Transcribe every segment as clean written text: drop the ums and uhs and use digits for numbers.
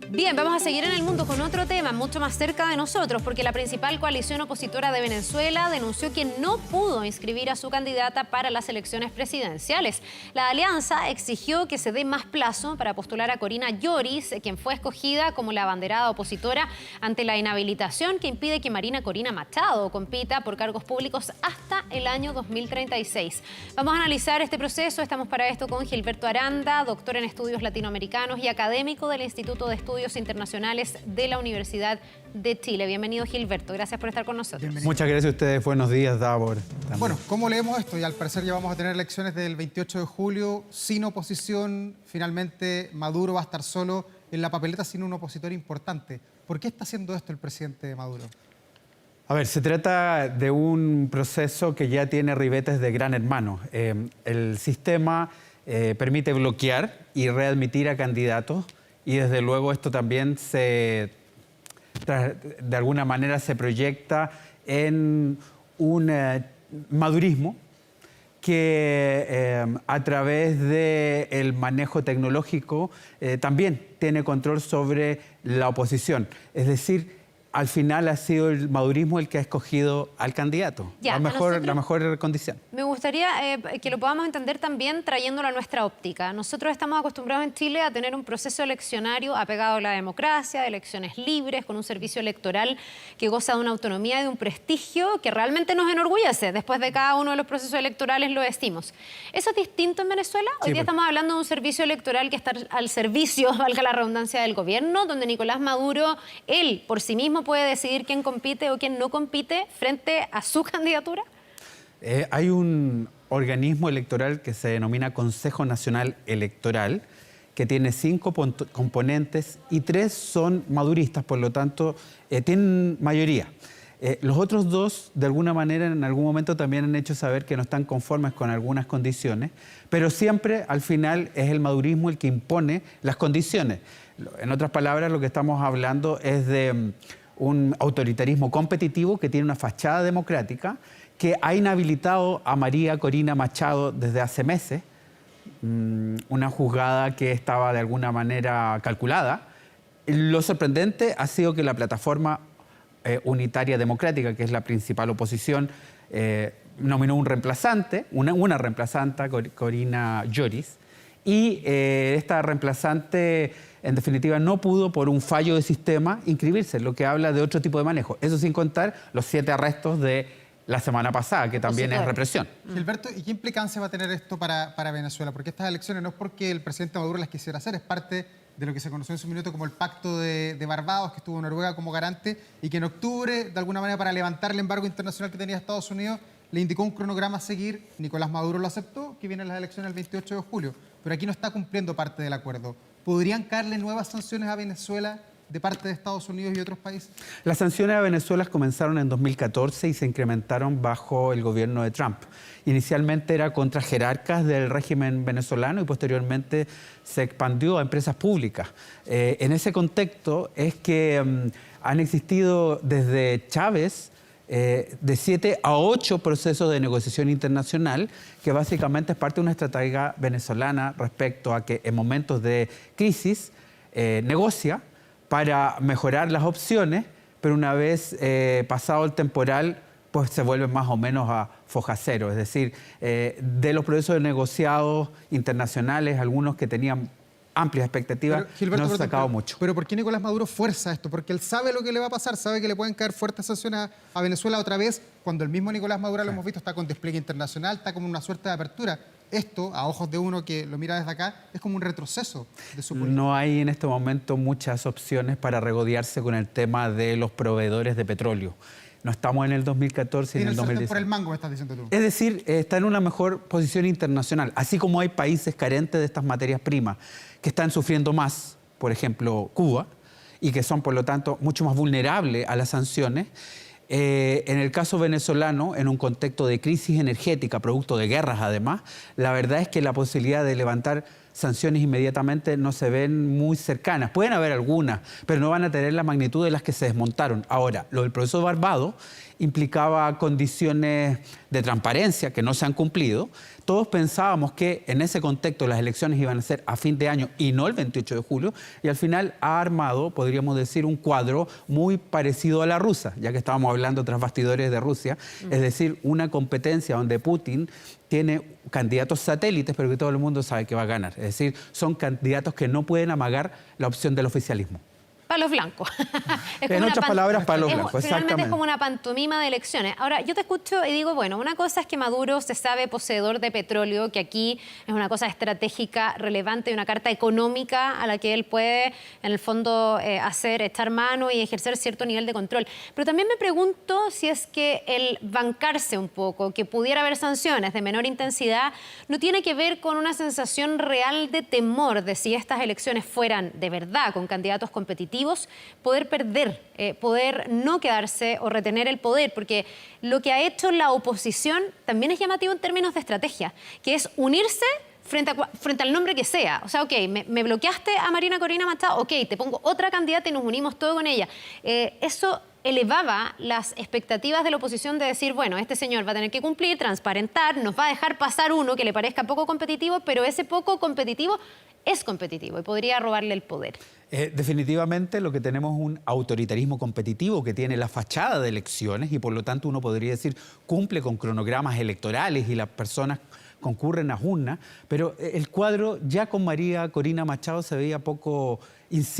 Bien, vamos a seguir en el mundo con otro tema mucho más cerca de nosotros, porque la principal coalición opositora de Venezuela denunció que no pudo inscribir a su candidata para las elecciones presidenciales. La alianza exigió que se dé más plazo para postular a Corina Lloris, quien fue escogida como la abanderada opositora ante la inhabilitación que impide que Marina Corina Machado compita por cargos públicos hasta el año 2036. Vamos a analizar este proceso. Estamos para esto con Gilberto Aranda, doctor en estudios latinoamericanos y académico del Instituto de Estudios Internacionales de la Universidad de Chile. Bienvenido, Gilberto. Gracias por estar con nosotros. Bienvenido. Muchas gracias a ustedes. Buenos días, Davor. También. Bueno, ¿cómo leemos esto? Y al parecer ya vamos a tener elecciones del 28 de julio sin oposición. Finalmente, Maduro va a estar solo en la papeleta sin un opositor importante. ¿Por qué está haciendo esto el presidente Maduro? A ver, se trata de un proceso que ya tiene ribetes de gran hermano. El sistema permite bloquear y readmitir a candidatos. Y desde luego esto también de alguna manera se proyecta en un madurismo que a través del manejo tecnológico también tiene control sobre la oposición. Es decir, al final ha sido el madurismo el que ha escogido al candidato, la mejor condición. Me gustaría que lo podamos entender también trayéndolo a nuestra óptica. Nosotros estamos acostumbrados en Chile a tener un proceso eleccionario apegado a la democracia, de elecciones libres, con un servicio electoral que goza de una autonomía y de un prestigio que realmente nos enorgullece. Después de cada uno de los procesos electorales lo decimos. ¿Eso es distinto en Venezuela? Hoy día estamos hablando de un servicio electoral que está al servicio, valga la redundancia, del gobierno, donde Nicolás Maduro, él por sí mismo puede decidir quién compite o quién no compite frente a su candidatura. Hay un organismo electoral que se denomina Consejo Nacional Electoral, que tiene 5 componentes y 3 son maduristas, por lo tanto, tienen mayoría. Los otros 2, de alguna manera, en algún momento también han hecho saber que no están conformes con algunas condiciones, pero siempre, al final, es el madurismo el que impone las condiciones. En otras palabras, lo que estamos hablando es de un autoritarismo competitivo que tiene una fachada democrática, que ha inhabilitado a María Corina Machado desde hace meses, una juzgada que estaba de alguna manera calculada. Lo sorprendente ha sido que la plataforma unitaria democrática, que es la principal oposición, nominó un reemplazante, una reemplazante, Corina Lloris, y esta reemplazante, en definitiva, no pudo, por un fallo de sistema, inscribirse, lo que habla de otro tipo de manejo. Eso sin contar los 7 arrestos de la semana pasada, que también es represión. Gilberto, ¿y qué implicancia va a tener esto para Venezuela? Porque estas elecciones no es porque el presidente Maduro las quisiera hacer, es parte de lo que se conoció en su minuto como el Pacto de Barbados, que estuvo Noruega como garante, y que en octubre, de alguna manera, para levantar el embargo internacional que tenía Estados Unidos, le indicó un cronograma a seguir. Nicolás Maduro lo aceptó, que vienen las elecciones el 28 de julio. Pero aquí no está cumpliendo parte del acuerdo. ¿Podrían caerle nuevas sanciones a Venezuela de parte de Estados Unidos y otros países? Las sanciones a Venezuela comenzaron en 2014 y se incrementaron bajo el gobierno de Trump. Inicialmente era contra jerarcas del régimen venezolano y posteriormente se expandió a empresas públicas. En ese contexto es que han existido desde Chávez de 7 a 8 procesos de negociación internacional, que básicamente es parte de una estrategia venezolana respecto a que en momentos de crisis negocia para mejorar las opciones, pero una vez pasado el temporal, pues se vuelve más o menos a foja cero. Es decir, de los procesos de negociados internacionales, algunos que tenían amplias expectativas, Gilberto, no se ha sacado mucho. Pero ¿por qué Nicolás Maduro fuerza esto? Porque él sabe lo que le va a pasar, sabe que le pueden caer fuertes sanciones a Venezuela otra vez, cuando el mismo Nicolás Maduro, lo hemos visto, está con despliegue internacional, está como una suerte de apertura. Esto, a ojos de uno que lo mira desde acá, es como un retroceso de su política. No hay en este momento muchas opciones para regodearse con el tema de los proveedores de petróleo. No estamos en el 2014 y en el 2010. Por el mango, me estás diciendo tú. Es decir, está en una mejor posición internacional. Así como hay países carentes de estas materias primas que están sufriendo más, por ejemplo, Cuba, y que son, por lo tanto, mucho más vulnerables a las sanciones. En el caso venezolano, en un contexto de crisis energética, producto de guerras además, la verdad es que la posibilidad de levantar sanciones inmediatamente no se ven muy cercanas. Pueden haber algunas, pero no van a tener la magnitud de las que se desmontaron. Ahora, lo del proceso de Barbados implicaba condiciones de transparencia que no se han cumplido. Todos pensábamos que en ese contexto las elecciones iban a ser a fin de año y no el 28 de julio, y al final ha armado, podríamos decir, un cuadro muy parecido a la rusa, ya que estábamos hablando tras bastidores de Rusia, es decir, una competencia donde Putin tiene candidatos satélites, pero que todo el mundo sabe que va a ganar. Es decir, son candidatos que no pueden amagar la opción del oficialismo. Palos blancos. En otras palabras, palos blancos, finalmente exactamente. es como una pantomima de elecciones. Ahora, yo te escucho y digo, bueno, una cosa es que Maduro se sabe poseedor de petróleo, que aquí es una cosa estratégica relevante y una carta económica a la que él puede, en el fondo, echar mano y ejercer cierto nivel de control. Pero también me pregunto si es que el bancarse un poco, que pudiera haber sanciones de menor intensidad, no tiene que ver con una sensación real de temor de si estas elecciones fueran de verdad con candidatos competitivos, poder perder, poder no quedarse o retener el poder, porque lo que ha hecho la oposición también es llamativo en términos de estrategia, que es unirse frente al nombre que sea. O sea, ok, me bloqueaste a Marina Corina Machado, ok, te pongo otra candidata y nos unimos todo con ella. Eso elevaba las expectativas de la oposición de decir, bueno, este señor va a tener que cumplir, transparentar, nos va a dejar pasar uno que le parezca poco competitivo, pero ese poco competitivo es competitivo y podría robarle el poder. Definitivamente lo que tenemos es un autoritarismo competitivo que tiene la fachada de elecciones y por lo tanto uno podría decir cumple con cronogramas electorales y las personas concurren a urnas, pero el cuadro ya con María Corina Machado se veía poco,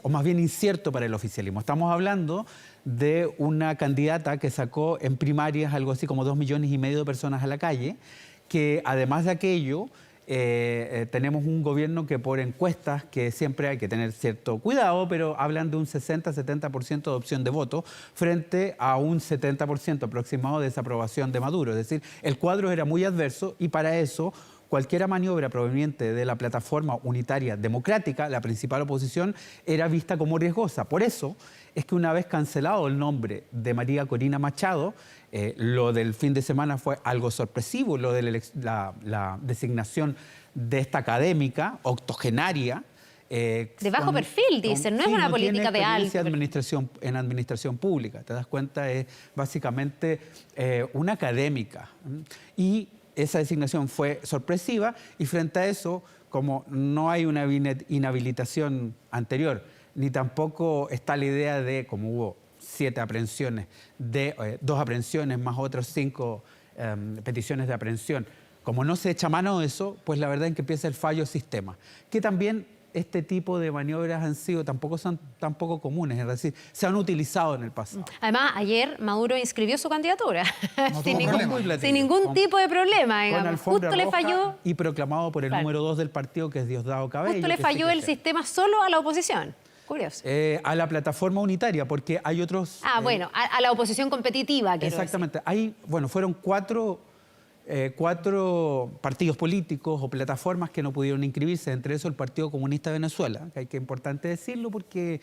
o más bien incierto para el oficialismo. Estamos hablando de una candidata que sacó en primarias algo así como 2,5 millones de personas a la calle, que además de aquello tenemos un gobierno que por encuestas, que siempre hay que tener cierto cuidado, pero hablan de un 60-70% de opción de voto frente a un 70% aproximado de desaprobación de Maduro. Es decir, el cuadro era muy adverso y para eso cualquier maniobra proveniente de la plataforma unitaria democrática, la principal oposición, era vista como riesgosa. Por eso es que una vez cancelado el nombre de María Corina Machado, lo del fin de semana fue algo sorpresivo, lo de la designación de esta académica octogenaria. De bajo perfil, dicen, no es una política de alto. En administración pública, te das cuenta, es básicamente una académica. Y esa designación fue sorpresiva y frente a eso, como no hay una inhabilitación anterior, ni tampoco está la idea de, como hubo 7 aprehensiones, de 2 aprehensiones más otras 5 peticiones de aprehensión. Como no se echa mano de eso, pues la verdad es que empieza el fallo sistema. Que también este tipo de maniobras son tan poco comunes, es decir, se han utilizado en el pasado. Además, ayer Maduro inscribió su candidatura No sin tuvo ningún tipo de problema, Con digamos. alfombra Justo le roja falló, y proclamado por el Claro. número 2 del partido, que es Diosdado Cabello. justo le que falló sí que el sé. sistema solo a la oposición. Curioso. A la plataforma unitaria, porque hay otros... Bueno, a la oposición competitiva, quiero Exactamente. Fueron 4 partidos políticos o plataformas que no pudieron inscribirse, entre eso el Partido Comunista de Venezuela, que es importante decirlo porque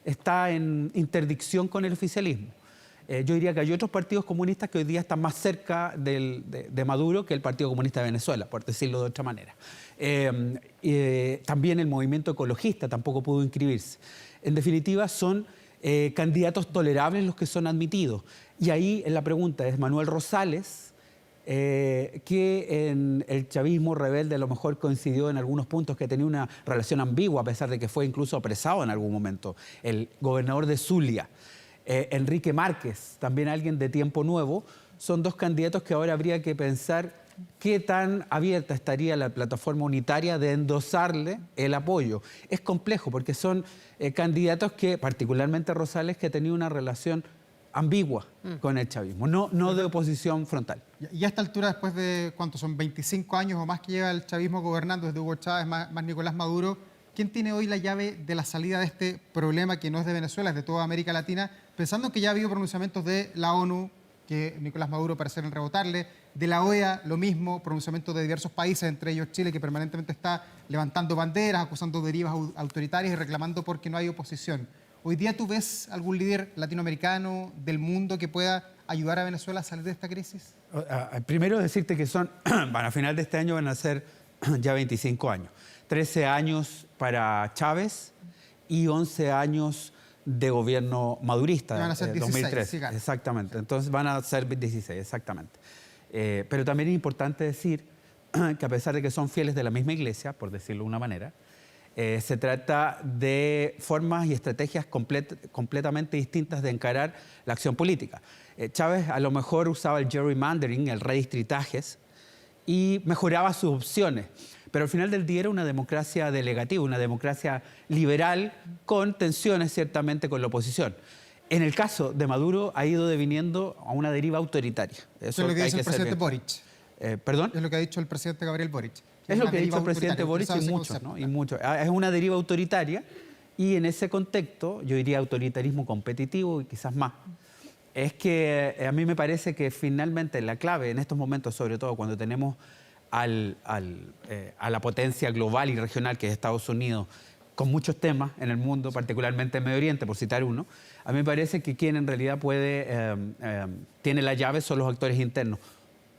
está en interdicción con el oficialismo. Yo diría que hay otros partidos comunistas que hoy día están más cerca de Maduro que el Partido Comunista de Venezuela, por decirlo de otra manera. También el movimiento ecologista tampoco pudo inscribirse. En definitiva, son candidatos tolerables los que son admitidos. Y ahí la pregunta es Manuel Rosales, que en el chavismo rebelde a lo mejor coincidió en algunos puntos, que tenía una relación ambigua, a pesar de que fue incluso apresado en algún momento. El gobernador de Zulia, Enrique Márquez, también alguien de Tiempo Nuevo, son 2 candidatos que ahora habría que pensar qué tan abierta estaría la plataforma unitaria de endosarle el apoyo. Es complejo porque son candidatos que, particularmente Rosales, que tenía una relación ambigua con el chavismo, no de oposición frontal. Y a esta altura, después de, ¿cuántos son? 25 años o más que lleva el chavismo gobernando, desde Hugo Chávez más Nicolás Maduro, ¿quién tiene hoy la llave de la salida de este problema que no es de Venezuela, es de toda América Latina? Pensando que ya ha habido pronunciamientos de la ONU, que Nicolás Maduro parece en rebotarle, de la OEA lo mismo, pronunciamientos de diversos países, entre ellos Chile, que permanentemente está levantando banderas, acusando derivas autoritarias y reclamando porque no hay oposición. ¿Hoy día tú ves algún líder latinoamericano del mundo que pueda ayudar a Venezuela a salir de esta crisis? Primero decirte que a final de este año van a ser ya 25 años. 13 años para Chávez y 11 años de gobierno madurista. Van a ser 16, 2003. sí, claro. Exactamente. Entonces van a ser 16, exactamente. Pero también es importante decir que a pesar de que son fieles de la misma iglesia, por decirlo de una manera, se trata de formas y estrategias completamente distintas de encarar la acción política. Chávez a lo mejor usaba el gerrymandering, el redistritajes, y mejoraba sus opciones. Pero al final del día era una democracia delegativa, una democracia liberal con tensiones ciertamente con la oposición. En el caso de Maduro ha ido deviniendo a una deriva autoritaria. Eso es lo que dice el presidente Boric. ¿Perdón? Es lo que ha dicho el presidente Gabriel Boric. Es lo que ha dicho el presidente Boric y muchos, ¿no? Y muchos. Es una deriva autoritaria y en ese contexto, yo diría autoritarismo competitivo y quizás más. Es que a mí me parece que finalmente la clave en estos momentos, sobre todo cuando tenemos a la potencia global y regional que es Estados Unidos, con muchos temas en el mundo, particularmente en Medio Oriente, por citar uno, a mí me parece que quien en realidad tiene la llave son los actores internos.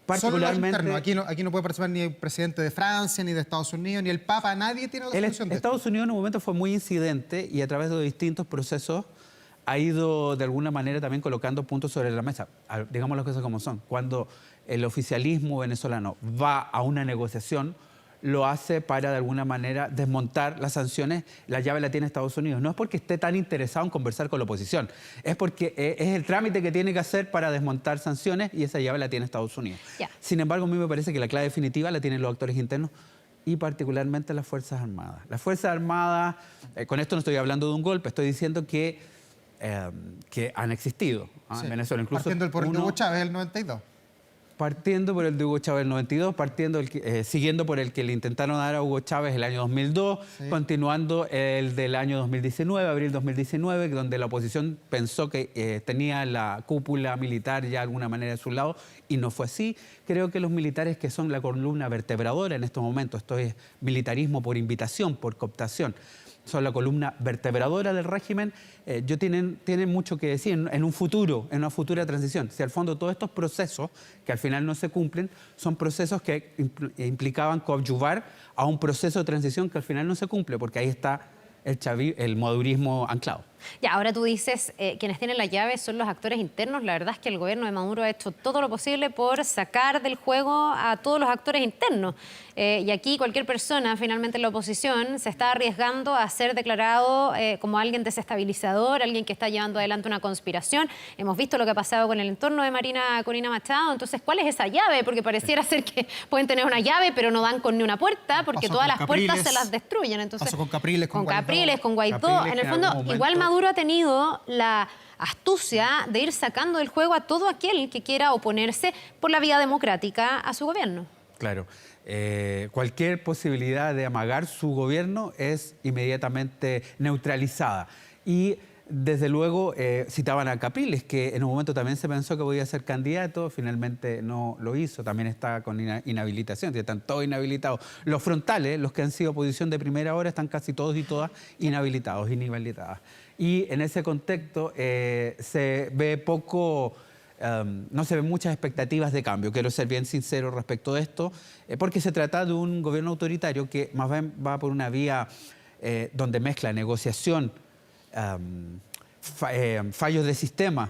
Particularmente, solo los internos. Aquí no puede participar ni el presidente de Francia, ni de Estados Unidos, ni el Papa, nadie tiene la solución de Estados Unidos en un momento fue muy incidente y a través de distintos procesos ha ido de alguna manera también colocando puntos sobre la mesa. Digamos las cosas como son. Cuando el oficialismo venezolano va a una negociación, lo hace para de alguna manera desmontar las sanciones. La llave la tiene Estados Unidos. No es porque esté tan interesado en conversar con la oposición, es porque es el trámite que tiene que hacer para desmontar sanciones y esa llave la tiene Estados Unidos. Yeah. Sin embargo, a mí me parece que la clave definitiva la tienen los actores internos y particularmente las Fuerzas Armadas. Las Fuerzas Armadas, con esto no estoy hablando de un golpe, estoy diciendo que han existido en Venezuela. Incluso partiendo por el de Hugo Chávez del 92. Partiendo por el de Hugo Chávez el 92, siguiendo por el que le intentaron dar a Hugo Chávez el año 2002, sí. Continuando el del año 2019, abril 2019, donde la oposición pensó que tenía la cúpula militar ya de alguna manera de su lado y no fue así. Creo que los militares que son la columna vertebradora en estos momentos, esto es militarismo por invitación, por cooptación, son la columna vertebradora del régimen, tienen mucho que decir en un futuro, en una futura transición. Si al fondo todos estos procesos, que al final no se cumplen, son procesos que implicaban coadyuvar a un proceso de transición que al final no se cumple, porque ahí está el madurismo anclado. Ya, ahora tú dices, quienes tienen la llave son los actores internos. La verdad es que el gobierno de Maduro ha hecho todo lo posible por sacar del juego a todos los actores internos. Y aquí cualquier persona, finalmente en la oposición, se está arriesgando a ser declarado como alguien desestabilizador, alguien que está llevando adelante una conspiración. Hemos visto lo que ha pasado con el entorno de Marina Corina Machado. Entonces, ¿cuál es esa llave? Porque pareciera ser que pueden tener una llave, pero no dan con ni una puerta, porque todas las puertas se las destruyen. Entonces, pasó con Capriles, con Guaidó. Capriles, en el fondo, igual Maduro ha tenido la astucia de ir sacando del juego a todo aquel que quiera oponerse por la vía democrática a su gobierno. Claro. Cualquier posibilidad de amagar su gobierno es inmediatamente neutralizada. Y desde luego citaban a Capriles, que en un momento también se pensó que podía ser candidato, finalmente no lo hizo, también está con inhabilitación, están todos inhabilitados. Los frontales, los que han sido oposición de primera hora, están casi todos y todas inhabilitadas. Y en ese contexto se ve poco... no se ven muchas expectativas de cambio. Quiero ser bien sincero respecto de esto, porque se trata de un gobierno autoritario que más bien va por una vía donde mezcla negociación, fallos de sistema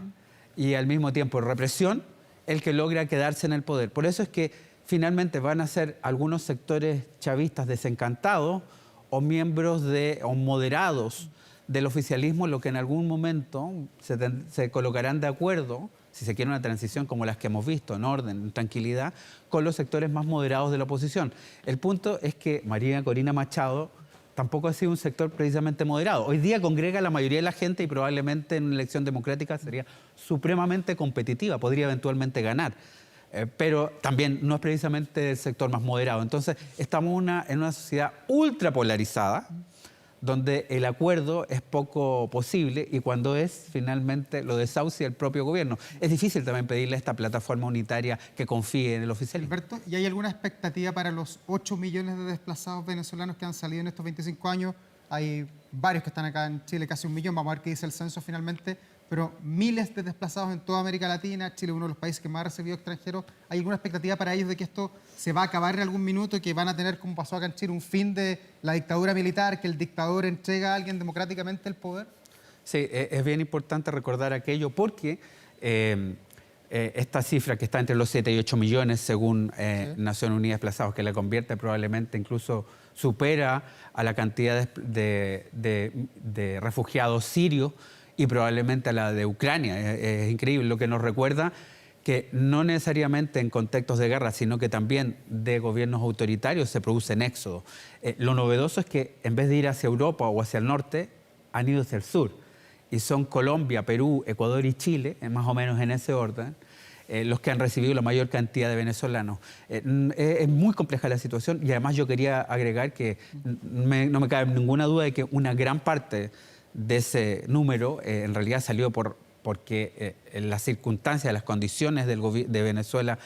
y al mismo tiempo represión, el que logra quedarse en el poder. Por eso es que finalmente van a ser algunos sectores chavistas desencantados o miembros o moderados del oficialismo, lo que en algún momento se colocarán de acuerdo, si se quiere una transición como las que hemos visto, en orden, en tranquilidad, con los sectores más moderados de la oposición. El punto es que Marina Corina Machado tampoco ha sido un sector precisamente moderado. Hoy día congrega a la mayoría de la gente y probablemente en una elección democrática sería supremamente competitiva, podría eventualmente ganar. Pero también no es precisamente el sector más moderado. Entonces, estamos en una sociedad ultra polarizada, donde el acuerdo es poco posible y cuando finalmente lo desahucia el propio gobierno. Es difícil también pedirle a esta plataforma unitaria que confíe en el oficialismo. Alberto, ¿y hay alguna expectativa para los 8 millones de desplazados venezolanos que han salido en estos 25 años? Hay varios que están acá en Chile, casi 1 millón, vamos a ver qué dice el censo finalmente, pero miles de desplazados en toda América Latina, Chile es uno de los países que más ha recibido extranjeros. ¿Hay alguna expectativa para ellos de que esto se va a acabar en algún minuto, que van a tener, como pasó acá en Chile, un fin de la dictadura militar, que el dictador entrega a alguien democráticamente el poder? Sí, es bien importante recordar aquello porque esta cifra que está entre los 7 y 8 millones según Naciones Unidas Desplazados, que la convierte probablemente incluso supera a la cantidad de refugiados sirios y probablemente a la de Ucrania. Es increíble lo que nos recuerda que no necesariamente en contextos de guerra, sino que también de gobiernos autoritarios se producen éxodos. Lo novedoso es que en vez de ir hacia Europa o hacia el norte, han ido hacia el sur. Y son Colombia, Perú, Ecuador y Chile, más o menos en ese orden, los que han recibido la mayor cantidad de venezolanos. Es muy compleja la situación y además yo quería agregar que no me cabe ninguna duda de que una gran parte de ese número en realidad salió porque las circunstancias, las condiciones de Venezuela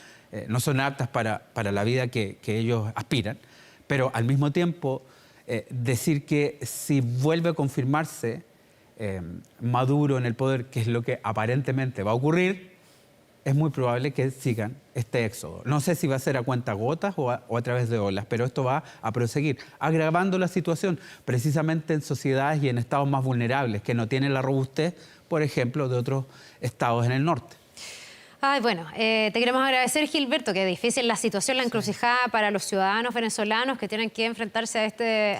no son aptas para la vida que ellos aspiran, pero al mismo tiempo decir que si vuelve a confirmarse Maduro en el poder, que es lo que aparentemente va a ocurrir, es muy probable que sigan este éxodo. No sé si va a ser a cuentagotas o a través de olas, pero esto va a proseguir, agravando la situación precisamente en sociedades y en estados más vulnerables, que no tienen la robustez, por ejemplo, de otros estados en el norte. Ay, bueno, te queremos agradecer, Gilberto, que es difícil la situación, la encrucijada para los ciudadanos venezolanos que tienen que enfrentarse a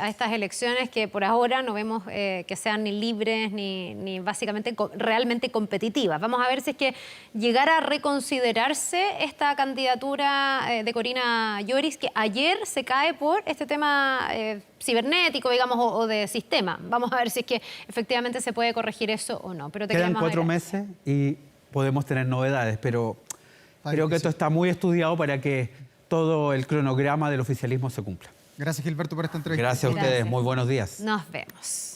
estas elecciones que por ahora no vemos que sean ni libres ni básicamente realmente competitivas. Vamos a ver si es que llegara a reconsiderarse esta candidatura de Corina Yoris, que ayer se cae por este tema cibernético, digamos, o de sistema. Vamos a ver si es que efectivamente se puede corregir eso o no. Pero quedan 4 meses y podemos tener novedades, pero creo que esto está muy estudiado para que todo el cronograma del oficialismo se cumpla. Gracias, Gilberto, por esta entrevista. Gracias a ustedes. Muy buenos días. Nos vemos.